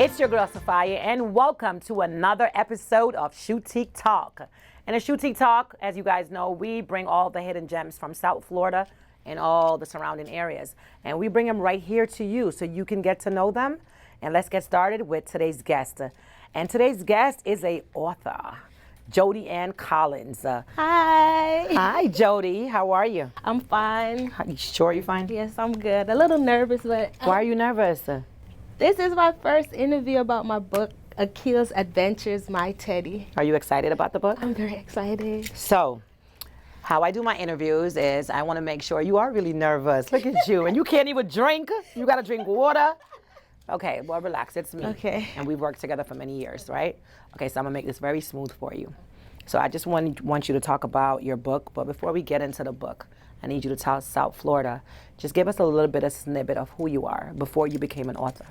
It's your girl SAFIYA, and welcome to another episode of Shoetique Talk. And in Shoetique Talk, as you guys know, we bring all the hidden gems from South Florida and all the surrounding areas. And we bring them right here to you so you can get to know them. And let's get started with today's guest. And today's guest is a author, Jody Ann Collins. Hi. Hi, Jody. How are you? I'm fine. You sure you're fine? Yes, I'm good. A little nervous, but Why are you nervous? this is my first interview about my book, Akil's Adventures, My Teddy. Are you excited about the book? I'm very excited. So, how I do my interviews is I want to make sure you are really nervous. Look at you. And you can't even drink. You got to drink water. Okay, well, relax. It's me. Okay. And we've worked together for many years, right? Okay, so I'm going to make this very smooth for you. So I just want you to talk about your book. But before we get into the book, I need you to tell South Florida. Just give us a little bit of snippet of who you are before you became an author.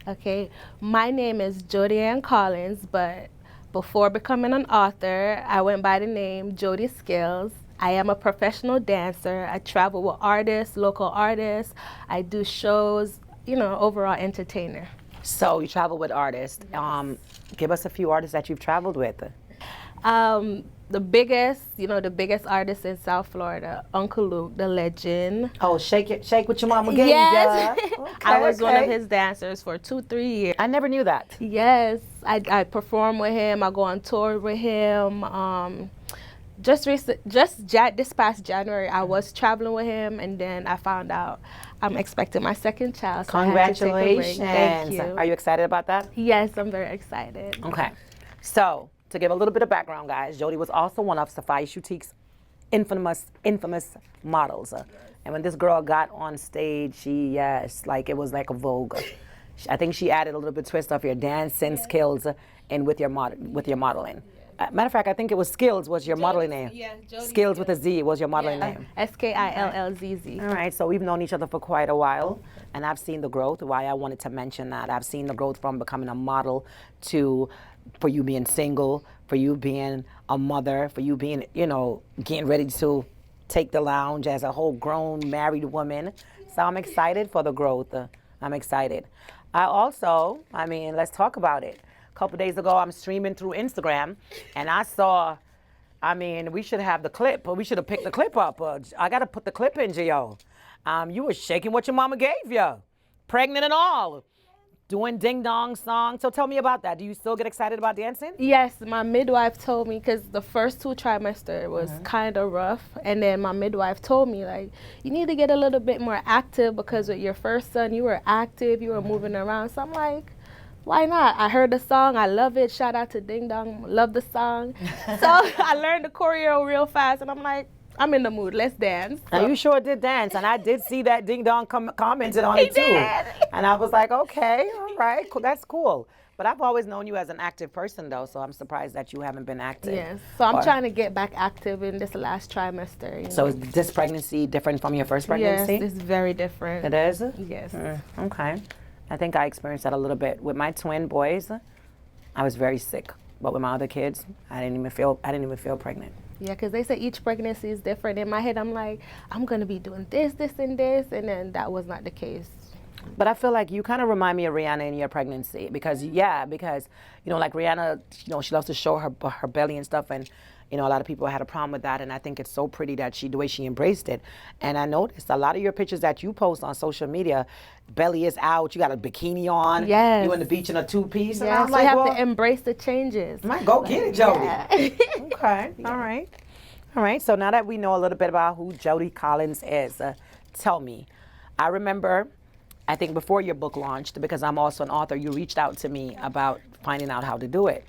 Okay, my name is Jody Ann Collins, but before becoming an author, I went by the name Jody Skills. I am a professional dancer. I travel with artists, local artists. I do shows, overall entertainer. So you travel with artists. Give us a few artists that you've traveled with. The biggest artist in South Florida, Uncle Luke, the legend. Oh, shake what your mama gave Yes. you. I was one of his dancers for 2-3 years. I never knew that. Yes, I perform with him. I go on tour with him. This past January, I was traveling with him, and then I found out I'm expecting my second child. So I had to take a break. Congratulations. Thank you. Are you excited about that? Yes, I'm very excited. Okay. So, to give a little bit of background, guys, Jody was also one of SAFIYA Shoetique's infamous models. And when this girl got on stage, it was like a Vogue. I think she added a little bit of twist of your dancing skills and with your modeling. Matter of fact, I think it was Skills was your modeling name. Yeah, Jody Skills with a Z was your modeling name. Skillzz. All right, so we've known each other for quite a while, and I've seen the growth. Why I wanted to mention that, I've seen the growth from becoming a model for you being single, for you being a mother, for you being, getting ready to take the lounge as a whole grown married woman. So I'm excited for the growth. I'm excited. Let's talk about it. A couple days ago, I'm streaming through Instagram, and I saw, we should have the clip, but we should have picked the clip up. I got to put the clip in, Gio. You were shaking what your mama gave you, pregnant and all, doing ding dong song. So tell me about that. Do you still get excited about dancing? Yes, my midwife told me, because the first 2 trimesters was kind of rough, and then my midwife told me, you need to get a little bit more active, because with your first son, you were active, you were moving around. So I'm like, why not? I heard the song, I love it. Shout out to Ding Dong, love the song. So I learned the choreo real fast, and I'm like, I'm in the mood, let's dance. So. And you sure did dance, and I did see that Ding Dong commented on it too. Did. And I was like, okay, all right, cool, that's cool. But I've always known you as an active person, though, so I'm surprised that you haven't been active. Yes, so I'm trying to get back active in this last trimester. So is this pregnancy different from your first pregnancy? Yes, it's very different. It is? Yes. Okay. I think I experienced that a little bit. With my twin boys, I was very sick. But with my other kids, I didn't even feel pregnant. Yeah, because they say each pregnancy is different. In my head, I'm like, I'm going to be doing this, and then that was not the case. But I feel like you kind of remind me of Rihanna in your pregnancy because like Rihanna, she loves to show her belly and stuff, and a lot of people had a problem with that, and I think it's so pretty that the way she embraced it. And I noticed a lot of your pictures that you post on social media, belly is out, you got a bikini on, yes. You in the beach in a 2-piece. Yeah, I'm so like, you have to embrace the changes. Go get it, Jody. Yeah. Okay, yeah. All right. So now that we know a little bit about who Jody Collins is, tell me. I remember, I think before your book launched, because I'm also an author, you reached out to me about finding out how to do it.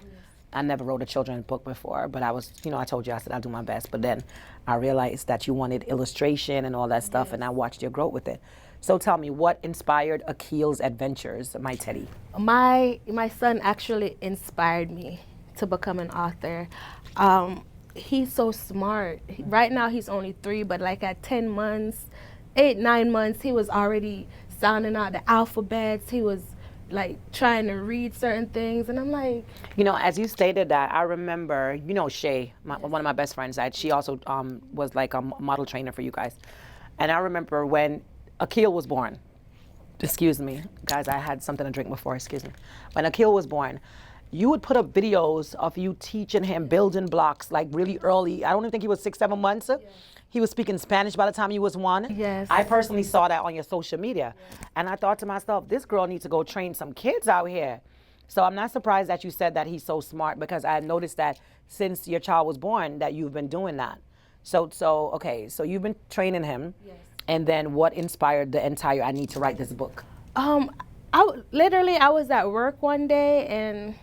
I never wrote a children's book before, but I was, I told you, I said I'll do my best. But then I realized that you wanted illustration and all that stuff, and I watched your growth with it. So tell me, what inspired Akil's Adventures, My Teddy? My son actually inspired me to become an author. He's so smart. Right now he's only 3, but like at 10 months, 8-9 months, he was already sounding out the alphabets. He was like trying to read certain things, and I'm like, as you stated that, I remember, Shay, one of my best friends, she also was like a model trainer for you guys, and I remember when Akil was born, excuse me, guys, I had something to drink before, excuse me. When Akil was born, you would put up videos of you teaching him building blocks like really early. I don't even think he was 6, 7 months. He was speaking Spanish by the time he was 1. Yes. I personally saw that on your social media. And I thought to myself, this girl needs to go train some kids out here. So I'm not surprised that you said that he's so smart, because I noticed that since your child was born that you've been doing that. So okay, so you've been training him. Yes. And then what inspired the entire, I need to write this book? I was at work one day and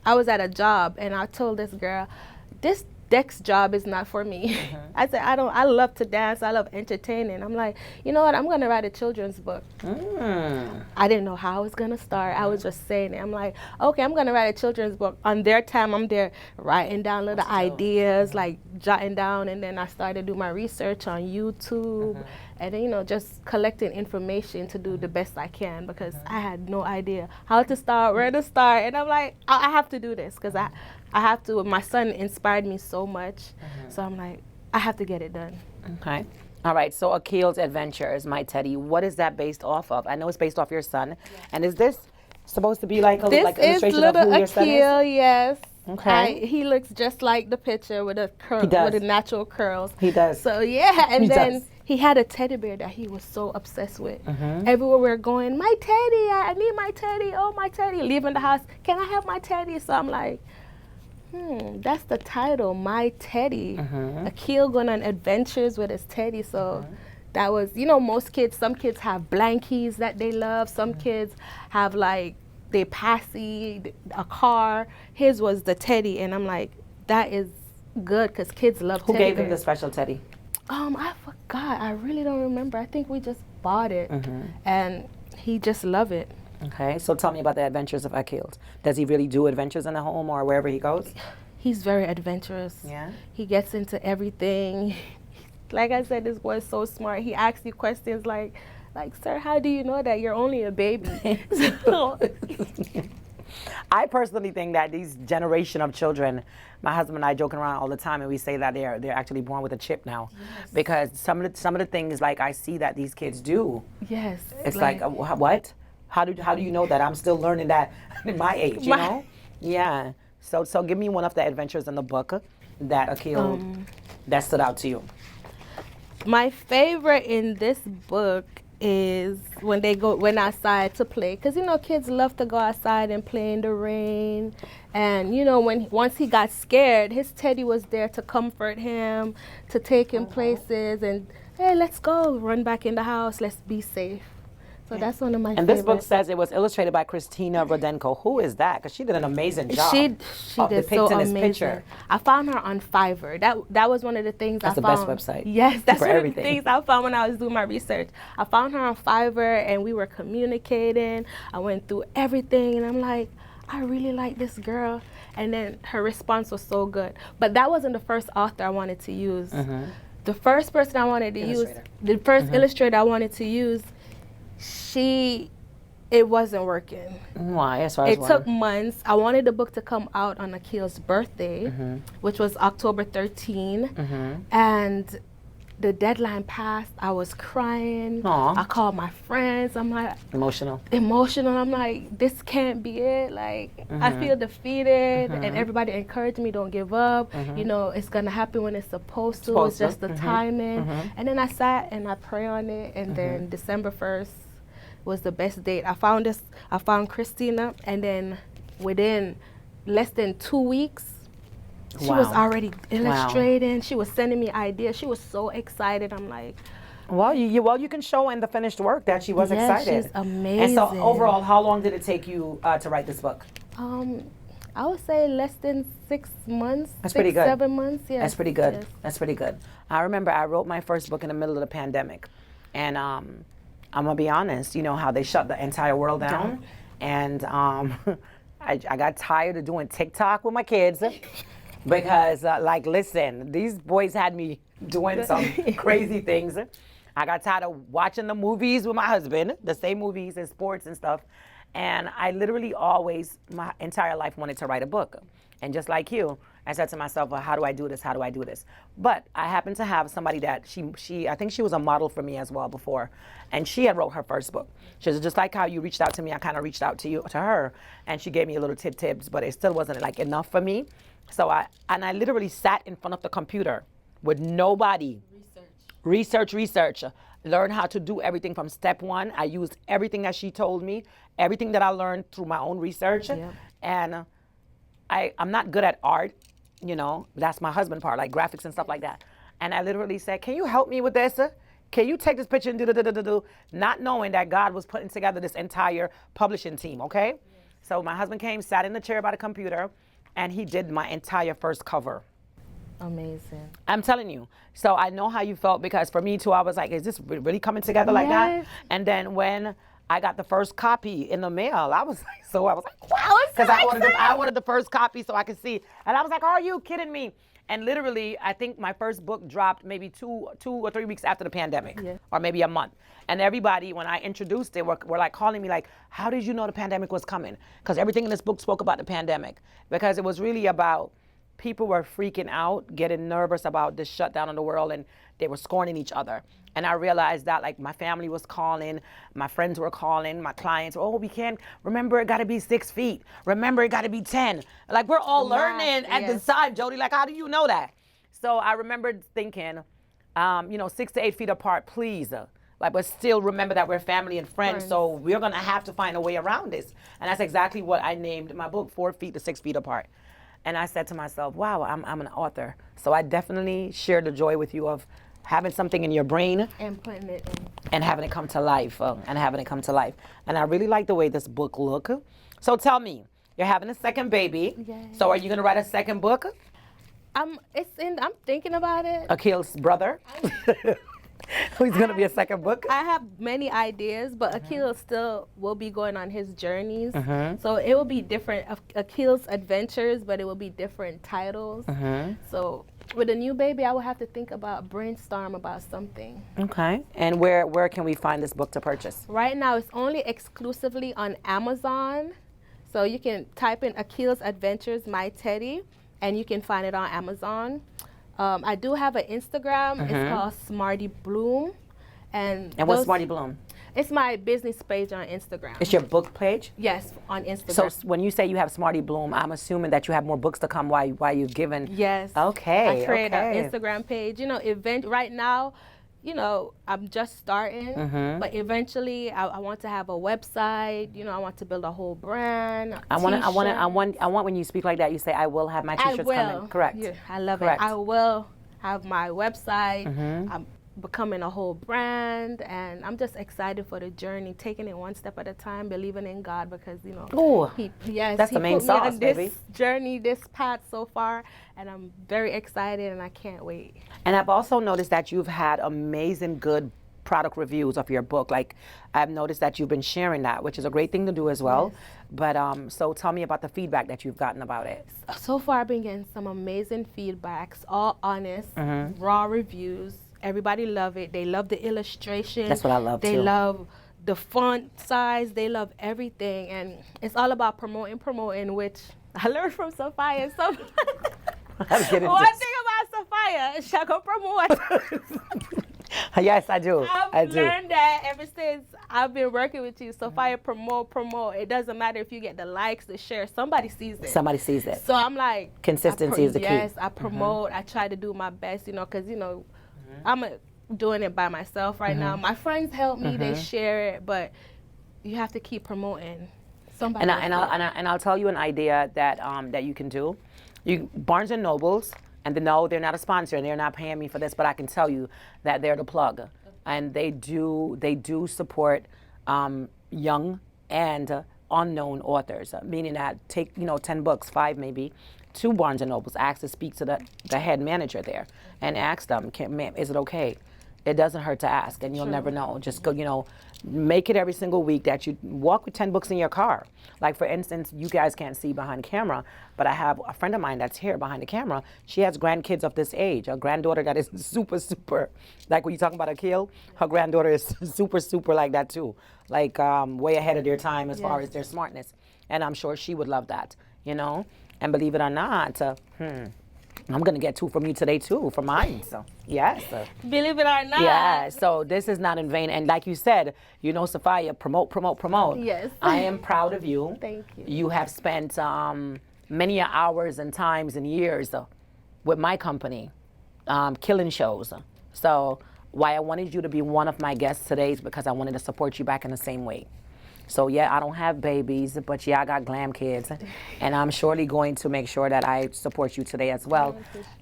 I was at a job, and I told this girl, this next job is not for me. I said, I love to dance, I love entertaining. I'm like, you know what, I'm gonna write a children's book. I didn't know how I was gonna start. I was just saying it. I'm like, okay, I'm gonna write a children's book. On their time, I'm there writing down little ideas, like jotting down, and then I started to do my research on YouTube, and then, you know, just collecting information to do the best I can, because I had no idea how to start, where to start, and I'm like, I have to do this, because I have to. My son inspired me so much, so I'm like, I have to get it done. Okay. All right, so Akil's Adventures, My Teddy, what is that based off of? I know it's based off your son. And is this supposed to be like a like illustration of who your son is? Akil, yes. Okay. He looks just like the picture with a curl, with the natural curls. He does. So yeah, and then he had a teddy bear that he was so obsessed with. Everywhere we're going, my teddy, I need my teddy, oh my teddy. Leaving the house, can I have my teddy? So I'm like, that's the title, My Teddy. Akil going on adventures with his teddy. So that was, you know, most kids, some kids have blankies that they love. Some kids have like, they passy, a car. His was the teddy. And I'm like, that is good, because kids love teddy. Who gave him the special teddy? I forgot. I really don't remember. I think we just bought it. And he just loved it. Okay, so tell me about the adventures of Akil. Does he really do adventures in the home or wherever he goes? He's very adventurous. Yeah. He gets into everything. Like I said, this boy is so smart. He asks you questions like, sir, how do you know that you're only a baby? I personally think that these generation of children, my husband and I joking around all the time, and we say that they're actually born with a chip now, because some of the things like I see that these kids do. Yes. It's like what? How do you know that? I'm still learning that at my age, you know? Yeah. So give me one of the adventures in the book that Akil that stood out to you. My favorite in this book is when they went outside to play, because, you know, kids love to go outside and play in the rain. And, you know, once he got scared, his teddy was there to comfort him, to take him places, and hey, let's go, run back in the house, let's be safe. So that's one of my favorites. And this book says it was illustrated by Christina Rodenko. Who is that? Because she did an amazing job. She did so amazing. Picture. I found her on Fiverr. That was one of the things I found. That's the best website. Yes, that's one of the things I found when I was doing my research. I found her on Fiverr, and we were communicating. I went through everything, and I'm like, I really like this girl. And then her response was so good. But that wasn't the first author I wanted to use. The first person I wanted to use, the first illustrator I wanted to use, it wasn't working. Why? It took months. I wanted the book to come out on Akil's birthday, which was October 13. And the deadline passed. I was crying. Aww. I called my friends. I'm like, emotional. I'm like, this can't be it. Like, I feel defeated. And everybody encouraged me, don't give up. You know, it's gonna happen when it's supposed to. It's just the timing. And then I sat and I prayed on it. And then December 1st was the best date. I found Christina, and then within less than 2 weeks, she was already illustrating. She was sending me ideas. She was so excited. I'm like, well, you can show in the finished work that she was excited. She's amazing. And so overall, how long did it take you to write this book? I would say less than 6 months. That's pretty good. 7 months, yeah. That's pretty good. Yes. That's pretty good. I remember I wrote my first book in the middle of the pandemic, and I'm gonna be honest. You know how they shut the entire world down, and I got tired of doing TikTok with my kids. Because, like, listen, these boys had me doing some crazy things. I got tired of watching the movies with my husband, the same movies and sports and stuff. And I literally always, my entire life, wanted to write a book. And just like you, I said to myself, well, how do I do this? How do I do this? But I happened to have somebody that I think she was a model for me as well before, and she had wrote her first book. She was just like how you reached out to me, I kind of reached out to her, and she gave me a little tips, but it still wasn't like enough for me. So I literally sat in front of the computer with nobody. Research. Learn how to do everything from step one. I used everything that she told me, everything that I learned through my own research. Yep. And I'm not good at art, you know, that's my husband part, like graphics and stuff like that. And I literally said, can you help me with this? Can you take this picture and do, not knowing that God was putting together this entire publishing team, okay? Yes. So my husband came, sat in the chair by the computer, and he did my entire first cover. Amazing. I'm telling you. So I know how you felt, because for me too, I was like, is this really coming together like that? And then when I got the first copy in the mail, I was like, wow, because I ordered the first copy so I could see. And I was like, are you kidding me? And literally, I think my first book dropped maybe two or 3 weeks after the pandemic, or maybe a month. And everybody, when I introduced it, were like calling me like, how did you know the pandemic was coming? Because everything in this book spoke about the pandemic, because it was really about people were freaking out, getting nervous about this shutdown in the world, and they were scorning each other. And I realized that, like, my family was calling, my friends were calling, my clients, oh, we can't, remember it got to be 6 feet. Remember it got to be 10. Like, we're all learning at this time, Jody. Like, how do you know that? So I remembered thinking, 6 to 8 feet apart, please. Like, but still remember that we're family and friends, so we're going to have to find a way around this. And that's exactly what I named my book, 4 feet to 6 feet apart. And I said to myself, wow, I'm an author. So I definitely share the joy with you of having something in your brain and putting it in and having it come to life, and I really like the way this book look. So tell me, you're having a second baby. Yes. So are you going to write a second book? I'm thinking about it. Akil's brother. Who's going to be a second book? I have many ideas, but Akil still will be going on his journeys. So it will be different. Akil's adventures, but it will be different titles. So with a new baby, I will have to brainstorm about something. Okay. And where can we find this book to purchase? Right now, it's only exclusively on Amazon. So you can type in Akil's Adventures, My Teddy, and you can find it on Amazon. I do have an Instagram. It's called Smarty Bloom. And what's Smarty Bloom? It's my business page on Instagram. It's your book page? Yes, on Instagram. So when you say you have Smarty Bloom, I'm assuming that you have more books to come while you've given. Yes. Okay. I created an Instagram page. Right now, I'm just starting, but eventually I want to have a website. I want to build a whole brand. I want when you speak like that, you say, I will have my t-shirts coming. Correct. Yeah, I love it. I will have my website. I'm becoming a whole brand, and I'm just excited for the journey, taking it one step at a time, believing in God, because that's the main sauce, on this journey, this path so far, and I'm very excited, and I can't wait. And I've also noticed that you've had amazing good product reviews of your book. Like, I've noticed that you've been sharing that, which is a great thing to do as well. Yes. But so tell me about the feedback that you've gotten about it. So far, I've been getting some amazing feedbacks, all honest, raw reviews. Everybody love it. They love the illustration. That's what I love too. They love the font size. They love everything. And it's all about promoting, which I learned from SAFIYA. One thing about SAFIYA is she can promote. Yes, I do. I've learned that ever since I've been working with you. SAFIYA, promote. It doesn't matter if you get the likes, the shares. Somebody sees it. So I'm like, consistency is the key. Yes, I promote. I try to do my best, because I'm doing it by myself right now. My friends help me; they share it, but you have to keep promoting. Somebody. And I'll tell you an idea that you can do. Barnes and Nobles, and they're not a sponsor and they're not paying me for this, but I can tell you that they're the plug, and they do support young and unknown authors. Meaning that take 10 books, 5 maybe, to Barnes and Nobles, ask to speak to the head manager there, and ask them, ma'am, is it okay? It doesn't hurt to ask, and you'll never know. Just go, make it every single week that you walk with 10 books in your car. Like, for instance, you guys can't see behind camera, but I have a friend of mine that's here behind the camera. She has grandkids of this age, a granddaughter that is super, super, like when you're talking about Akil, her granddaughter is super, super like that too. Like way ahead of their time as far as their smartness. And I'm sure she would love that, And believe it or not, I'm going to get 2 from you today, too, for mine. So, yes. Believe it or not. Yeah, so this is not in vain. And like you said, you know, SAFIYA, promote, promote, promote. Yes. I am proud of you. Thank you. You have spent many hours and times and years with my company, killing shows. So why I wanted you to be one of my guests today is because I wanted to support you back in the same way. So yeah, I don't have babies, but yeah, I got glam kids. And I'm surely going to make sure that I support you today as well.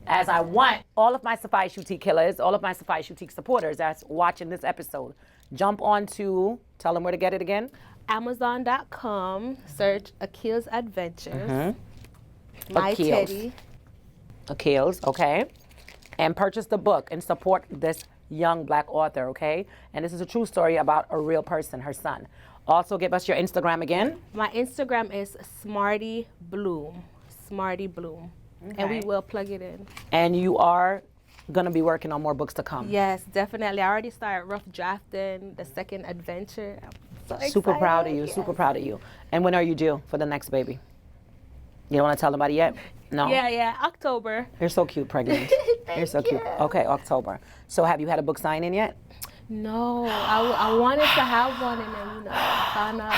As I want all of my SAFIYA Shoetique killers, all of my SAFIYA Shoetique supporters that's watching this episode, jump on to, tell them where to get it again. Amazon.com, search Akil's Adventures. My Akil's. Teddy. Akil's, okay. And purchase the book and support this young Black author, okay? And this is a true story about a real person, her son. Also, give us your Instagram again. My Instagram is Smarty Bloom. Smarty Bloom. Okay. And we will plug it in. And you are going to be working on more books to come. Yes, definitely. I already started rough drafting the second adventure. I'm so excited. Super proud of you, Yes. super proud of you. And when are you due for the next baby? You don't want to tell nobody yet? No? Yeah, October. You're so cute, pregnant. You're so cute. Okay, October. So have you had a book signing yet? No, I wanted to have one, and then, you know, I found out.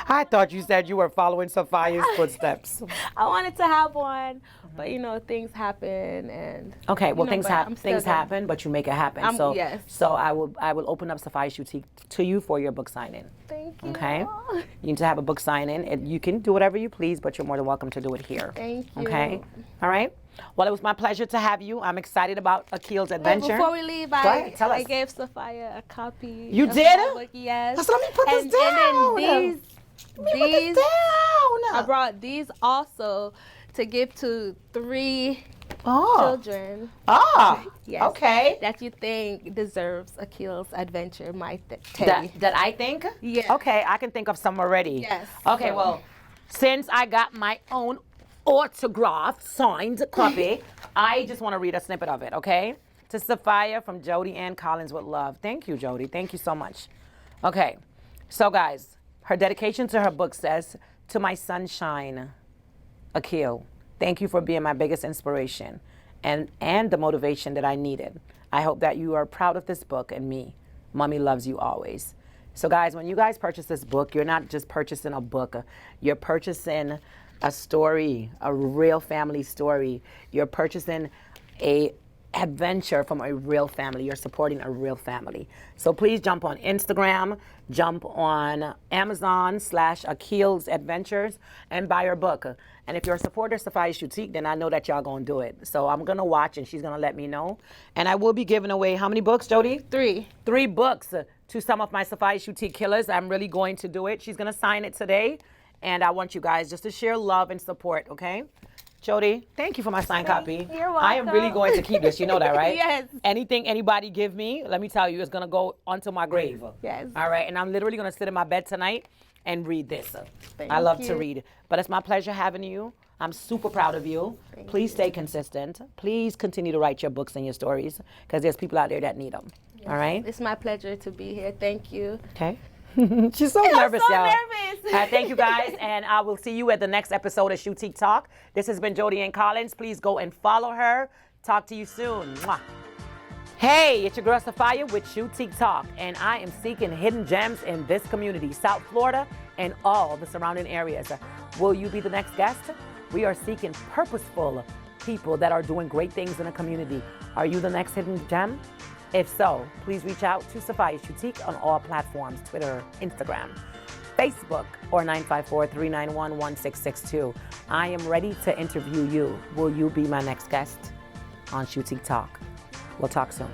I thought you said you were following SAFIYA's footsteps. I wanted to have one, but, you know, things happen, and... Okay, well, you know, things happen, but you make it happen. Yes. So I will open up SAFIYA Shoetique to you for your book signing. Thank you. Okay? You need to have a book signing. You can do whatever you please, but you're more than welcome to do it here. Thank you. Okay? All right? Well, it was my pleasure to have you. I'm excited about Akil's adventure. Before we leave, ahead, tell I us. gave SAFIYA a copy. You of did? my book, yes. So let me put this down. And then Let me put this down. I brought these also to give to 3 children. Oh, Yes, okay. that you think deserves Akil's adventure, my Teddy. That I think? Yes. Okay, I can think of some already. Yes. Okay, So- well, since I got my own autographed, signed copy, I just want to read a snippet of it, okay? To SAFIYA from Jody Ann Collins with love. Thank you, Jody. Thank you so much. Okay, so guys, her dedication to her book says, to my sunshine, Akil, thank you for being my biggest inspiration and the motivation that I needed. I hope that you are proud of this book and me. Mommy loves you always. So guys, when you guys purchase this book, you're not just purchasing a book. You're purchasing a story, a real family story. You're purchasing a adventure from a real family. You're supporting a real family. So please jump on Instagram, jump on Amazon /Akil's Adventures and buy her book. And if you're a supporter of SAFIYA Shoetique, then I know that y'all gonna do it. So I'm gonna watch and she's gonna let me know. And I will be giving away how many books, Jody? 3. 3 books to some of my SAFIYA Shoetique killers. I'm really going to do it. She's gonna sign it today. And I want you guys just to share love and support, okay? Jody, thank you for my signed copy. You're I am really welcome. going to keep this. You know that, right? Yes. Anything anybody give me, let me tell you, it's going to go onto my grave. Yes. All right? And I'm literally going to sit in my bed tonight and read this. Thank I love to you. read. But it's my pleasure having you. I'm super proud of you. Please stay consistent. Please continue to write your books and your stories because there's people out there that need them. All right? It's my pleasure to be here. Thank you. Okay. She's so nervous, so y'all. nervous. Thank you, guys, and I will see you at the next episode of Shoetique Talk. This has been Jody Ann Collins. Please go and follow her. Talk to you soon. Mwah. Hey, it's your girl SAFIYA with Shoetique Talk, and I am seeking hidden gems in this community, South Florida, and all the surrounding areas. Will you be the next guest? We are seeking purposeful people that are doing great things in the community. Are you the next hidden gem? If so, please reach out to SAFIYA Shoetique on all platforms, Twitter, Instagram, Facebook, or 954-391-1662. I am ready to interview you. Will you be my next guest on Shoetique Talk? We'll talk soon.